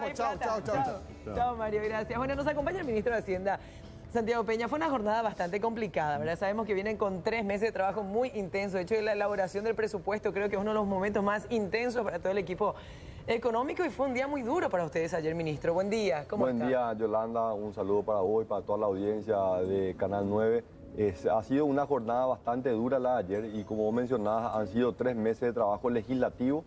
hay chao, plata. chao. Chao, Mario, gracias. Bueno, nos acompaña el ministro de Hacienda, Santiago Peña. Fue una jornada bastante complicada, ¿verdad? Sabemos que vienen con 3 meses de trabajo muy intenso. De hecho, la elaboración del presupuesto creo que es uno de los momentos más intensos para todo el equipo económico y fue un día muy duro para ustedes ayer, ministro. Buen día, ¿cómo está? Buen día, Yolanda. Un saludo para vos y para toda la audiencia de Canal 9. Ha sido una jornada bastante dura la de ayer y como vos mencionabas, han sido 3 meses de trabajo legislativo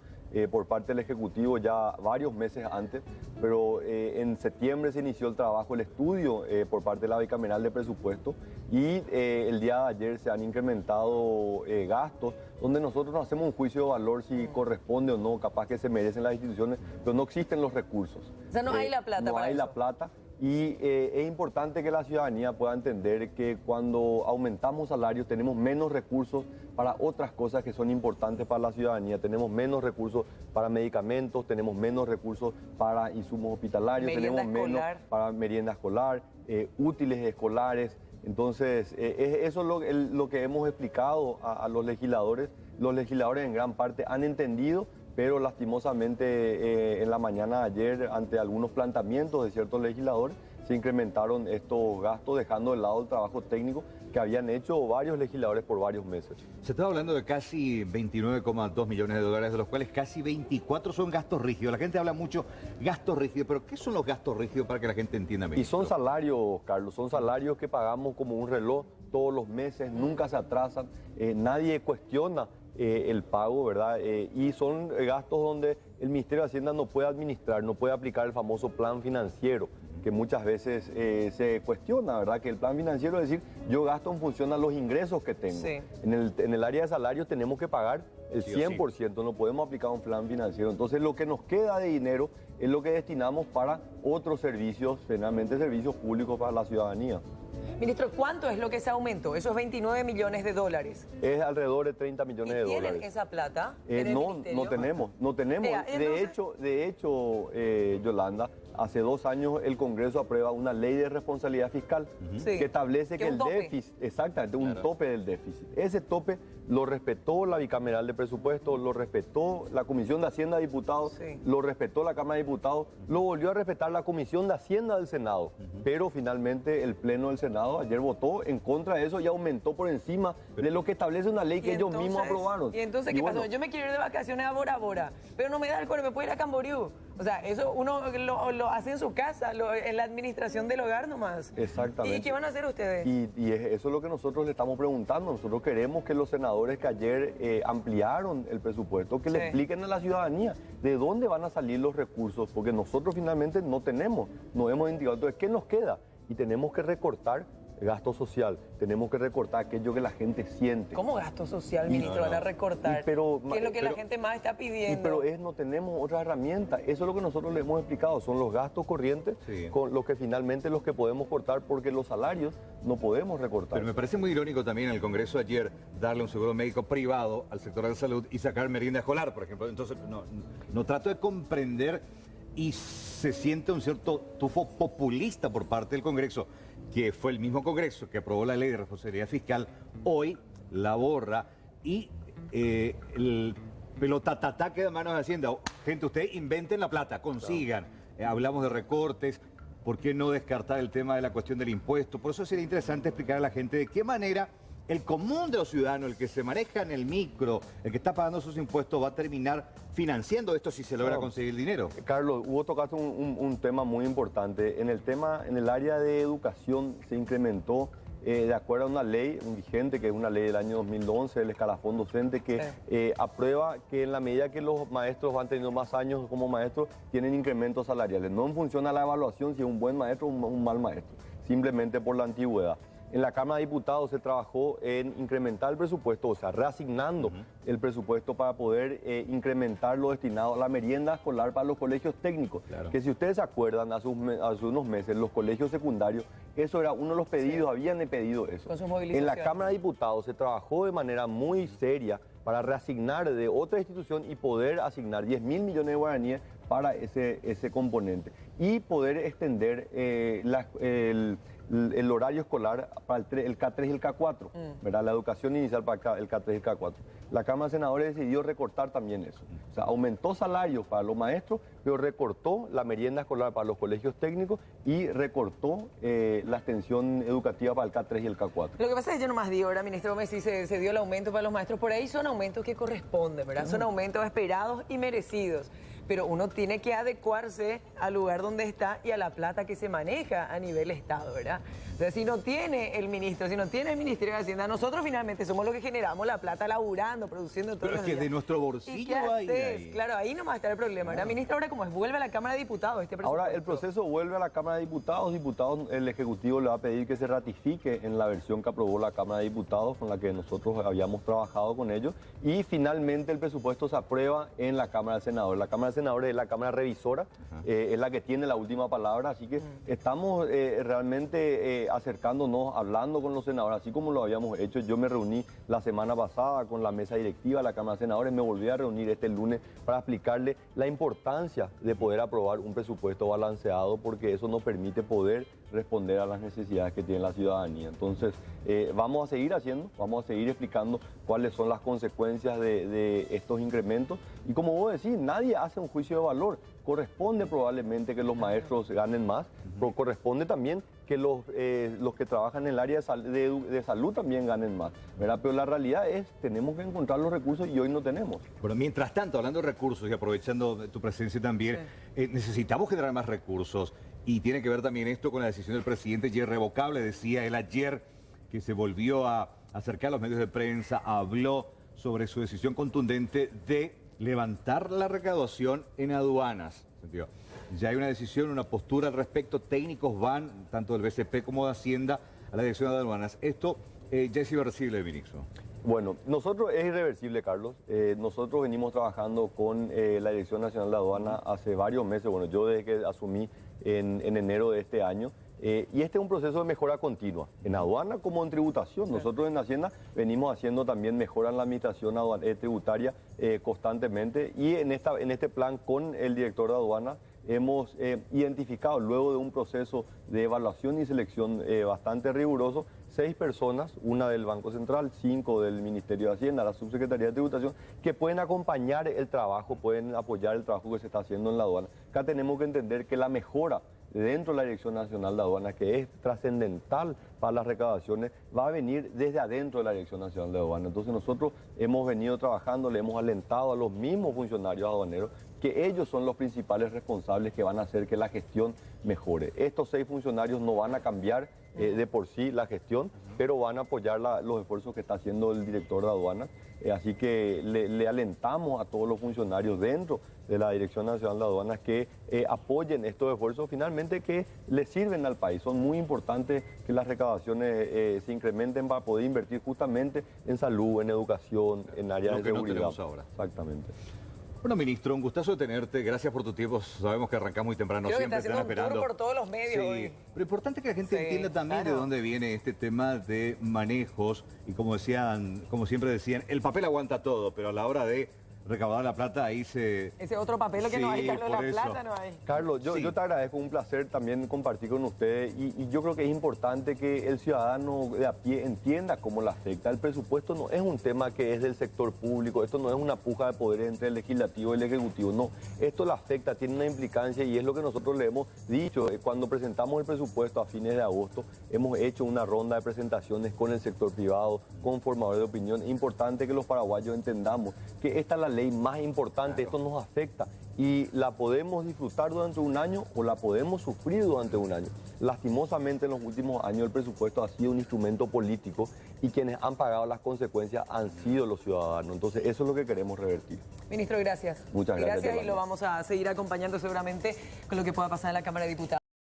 por parte del Ejecutivo ya varios meses antes, pero en septiembre se inició el trabajo, el estudio por parte de la bicameral de presupuesto y el día de ayer se han incrementado gastos donde nosotros no hacemos un juicio de valor si corresponde o no, capaz que se merecen las instituciones, pero no existen los recursos. O sea, no hay la plata no para hay eso. la plata. Y es importante que la ciudadanía pueda entender que cuando aumentamos salarios tenemos menos recursos para otras cosas que son importantes para la ciudadanía. Tenemos menos recursos para medicamentos, tenemos menos recursos para insumos hospitalarios, Merienda tenemos menos escolar. para merienda escolar, útiles escolares. Entonces, eso es lo que hemos explicado a los legisladores. Los legisladores en gran parte han entendido, pero lastimosamente en la mañana de ayer, ante algunos planteamientos de ciertos legisladores, se incrementaron estos gastos, dejando de lado el trabajo técnico que habían hecho varios legisladores por varios meses. Se estaba hablando de casi 29,2 millones de dólares, de los cuales casi 24 son gastos rígidos. La gente habla mucho gastos rígidos, pero ¿qué son los gastos rígidos para que la gente entienda bien? Y son salarios, Carlos, son salarios que pagamos como un reloj todos los meses, nunca se atrasan, nadie cuestiona el pago, ¿verdad? Y son gastos donde el Ministerio de Hacienda no puede administrar, no puede aplicar el famoso plan financiero, que muchas veces se cuestiona, ¿verdad? Que el plan financiero es decir, yo gasto en función a los ingresos que tengo. Sí. En el área de salarios tenemos que pagar el Sí o sí. 100%, no podemos aplicar un plan financiero. Entonces lo que nos queda de dinero es lo que destinamos para otros servicios, generalmente servicios públicos para la ciudadanía. Ministro, ¿cuánto es lo que se aumentó? Esos 29 millones de dólares. Es alrededor de 30 millones de ¿Tienen dólares. esa plata en el No ministerio? no tenemos. Vea, De hecho, Yolanda, hace 2 años el Congreso aprueba una ley de responsabilidad fiscal Sí. que establece Que que un el tope. déficit, exactamente, un tope del déficit. Ese tope lo respetó la bicameral de presupuesto, lo respetó la Comisión de Hacienda de Diputados, Sí. lo respetó la Cámara de Diputados, lo volvió a respetar la Comisión de Hacienda del Senado, pero finalmente el Pleno del Senado ayer votó en contra de eso y aumentó por encima de lo que establece una ley que Y ellos mismos entonces- aprobaron. ¿Y entonces qué pasó? Yo me quiero ir de vacaciones a Bora Bora, pero no me da el cuero, me puedo ir a Camboriú. O sea, eso uno lo hace en su casa, en la administración del hogar nomás. Exactamente. ¿Y qué van a hacer ustedes? Eso es lo que nosotros le estamos preguntando. Nosotros queremos que los senadores que ayer ampliaron el presupuesto, que le Sí. expliquen a la ciudadanía de dónde van a salir los recursos, porque nosotros finalmente no tenemos, no hemos indicado. Entonces, ¿qué nos queda? Y tenemos que recortar gasto social, tenemos que recortar aquello que la gente siente. ¿Cómo gasto social, ministro, van a recortar? Y pero- ¿Qué es lo que la pero- gente más está Y pidiendo? pero no tenemos otra herramienta. Eso es lo que nosotros le hemos explicado. Son los gastos corrientes Sí. con los que finalmente los que podemos cortar porque los salarios no podemos recortar. Pero me parece muy irónico también en el Congreso ayer darle un seguro médico privado al sector de la salud y sacar merienda escolar, por ejemplo. Entonces, no trato de comprender y se siente un cierto tufo populista por parte del Congreso, que fue el mismo Congreso que aprobó la ley de responsabilidad fiscal, hoy la borra y el pelotatatá queda en manos de Hacienda. Gente, ustedes inventen la plata, consigan. Hablamos de recortes, ¿por qué no descartar el tema de la cuestión del impuesto? Por eso sería interesante explicar a la gente de qué manera el común de los ciudadanos, el que se maneja en el micro, el que está pagando sus impuestos, va a terminar financiando esto si se logra No. conseguir el dinero. Carlos, tocaste un tema muy importante. En el área de educación se incrementó, de acuerdo a una ley vigente, que es una ley del año 2011, el escalafón docente, que aprueba que en la medida que los maestros van teniendo más años como maestros, tienen incrementos salariales. No en función a la evaluación si es un buen maestro o un mal maestro, simplemente por la antigüedad. En la Cámara de Diputados se trabajó en incrementar el presupuesto, o sea, reasignando el presupuesto para poder incrementar lo destinado a la merienda escolar para los colegios técnicos. Claro. Que si ustedes se acuerdan, hace unos meses, los colegios secundarios, eso era uno de los pedidos, habían pedido eso. Con sus En la movilizaciones. Cámara de Diputados se trabajó de manera muy seria para reasignar de otra institución y poder asignar 10.000 millones de guaraníes para ese componente. Y poder extender el horario escolar para el K3 y el K4, ¿verdad? La educación inicial para el K3 y el K4. La Cámara de Senadores decidió recortar también eso. O sea, aumentó salarios para los maestros, pero recortó la merienda escolar para los colegios técnicos y recortó la extensión educativa para el K3 y el K4. Lo que pasa es que yo nomás digo, ahora, ministro Gómez, sí se dio el aumento para los maestros, por ahí son aumentos que corresponden, ¿verdad? Son aumentos esperados y merecidos. Pero uno tiene que adecuarse al lugar donde está y a la plata que se maneja a nivel Estado, ¿verdad? O sea, si no tiene el ministro, si no tiene el Ministerio de Hacienda, nosotros finalmente somos los que generamos la plata laburando, produciendo todo. Pero es que de nuestro bolsillo va a ir ahí. Claro, ahí nomás está el problema, ¿verdad? Ministro, ahora como es, vuelve a la Cámara de Diputados este presupuesto. Ahora el proceso vuelve a la Cámara de Diputados. El Ejecutivo le va a pedir que se ratifique en la versión que aprobó la Cámara de Diputados, con la que nosotros habíamos trabajado con ellos. Y finalmente el presupuesto se aprueba en la Cámara de Senadores. La Cámara de Senadores es la Cámara revisora, es la que tiene la última palabra, así que estamos realmente acercándonos, hablando con los senadores, así como lo habíamos hecho. Yo me reuní la semana pasada con la mesa directiva de la Cámara de Senadores, me volví a reunir este lunes para explicarle la importancia de poder aprobar un presupuesto balanceado, porque eso nos permite poder responder a las necesidades que tiene la ciudadanía. Entonces, vamos a seguir haciendo, vamos a seguir explicando cuáles son las consecuencias de estos incrementos. Y como vos decís, nadie hace un juicio de valor. Corresponde probablemente que los maestros ganen más, pero corresponde también que los que trabajan en el área de salud también ganen más, ¿verdad? Pero la realidad es, tenemos que encontrar los recursos y hoy no tenemos. Bueno, mientras tanto, hablando de recursos y aprovechando tu presencia también, necesitamos generar más recursos y tiene que ver también esto con la decisión del presidente irrevocable. Decía él ayer que se volvió a acercar a los medios de prensa, habló sobre su decisión contundente de levantar la recaudación en aduanas. ¿Entendió? Ya hay una decisión, una postura al respecto. Técnicos van, tanto del BCP como de Hacienda, a la dirección de aduanas. Esto ya es irreversible, ministro. Bueno, nosotros es irreversible, Carlos. Nosotros venimos trabajando con la Dirección Nacional de Aduana hace varios meses. Bueno, yo desde que asumí en enero de este año. Y este es un proceso de mejora continua, en aduana como en tributación. Nosotros en Hacienda venimos haciendo también mejora en la administración tributaria constantemente, y en este plan con el director de aduana hemos identificado, luego de un proceso de evaluación y selección bastante riguroso, 6 personas, una del Banco Central, 5 del Ministerio de Hacienda, la Subsecretaría de Tributación, que pueden acompañar el trabajo, pueden apoyar el trabajo que se está haciendo en la aduana. Acá tenemos que entender que la mejora dentro de la Dirección Nacional de Aduanas, que es trascendental para las recaudaciones, va a venir desde adentro de la Dirección Nacional de Aduanas. Entonces nosotros hemos venido trabajando, le hemos alentado a los mismos funcionarios aduaneros que ellos son los principales responsables que van a hacer que la gestión mejore. Estos 6 funcionarios no van a cambiar de por sí la gestión, pero van a apoyar los esfuerzos que está haciendo el director de aduanas. Así que le alentamos a todos los funcionarios dentro de la Dirección Nacional de Aduanas que apoyen estos esfuerzos, finalmente que le sirven al país. Son muy importantes que las recaudaciones se incrementen para poder invertir justamente en salud, en educación, en áreas de seguridad. No tenemos ahora. Exactamente. Bueno, ministro, un gustazo de tenerte. Gracias por tu tiempo. Sabemos que arrancamos muy temprano. Creo siempre que está haciendo un tour por todos los medios hoy. Pero importante que la gente entienda también de dónde viene este tema de manejos. Y como decían, como siempre decían, el papel aguanta todo, pero a la hora de recaudar la plata ahí se... Ese otro papel que no hay, Carlos, la plata no hay. Carlos, yo te agradezco, un placer también compartir con ustedes, y yo creo que es importante que el ciudadano de a pie entienda cómo le afecta. El presupuesto no es un tema que es del sector público, esto no es una puja de poder entre el legislativo y el ejecutivo, no. Esto le afecta, tiene una implicancia, y es lo que nosotros le hemos dicho. Cuando presentamos el presupuesto a fines de agosto, hemos hecho una ronda de presentaciones con el sector privado, con formadores de opinión. Es importante que los paraguayos entendamos que esta es la ley más importante, esto nos afecta y la podemos disfrutar durante un año o la podemos sufrir durante un año. Lastimosamente en los últimos años el presupuesto ha sido un instrumento político y quienes han pagado las consecuencias han sido los ciudadanos. Entonces eso es lo que queremos revertir. Ministro, gracias. Muchas gracias. Gracias, y lo vamos a seguir acompañando seguramente con lo que pueda pasar en la Cámara de Diputados.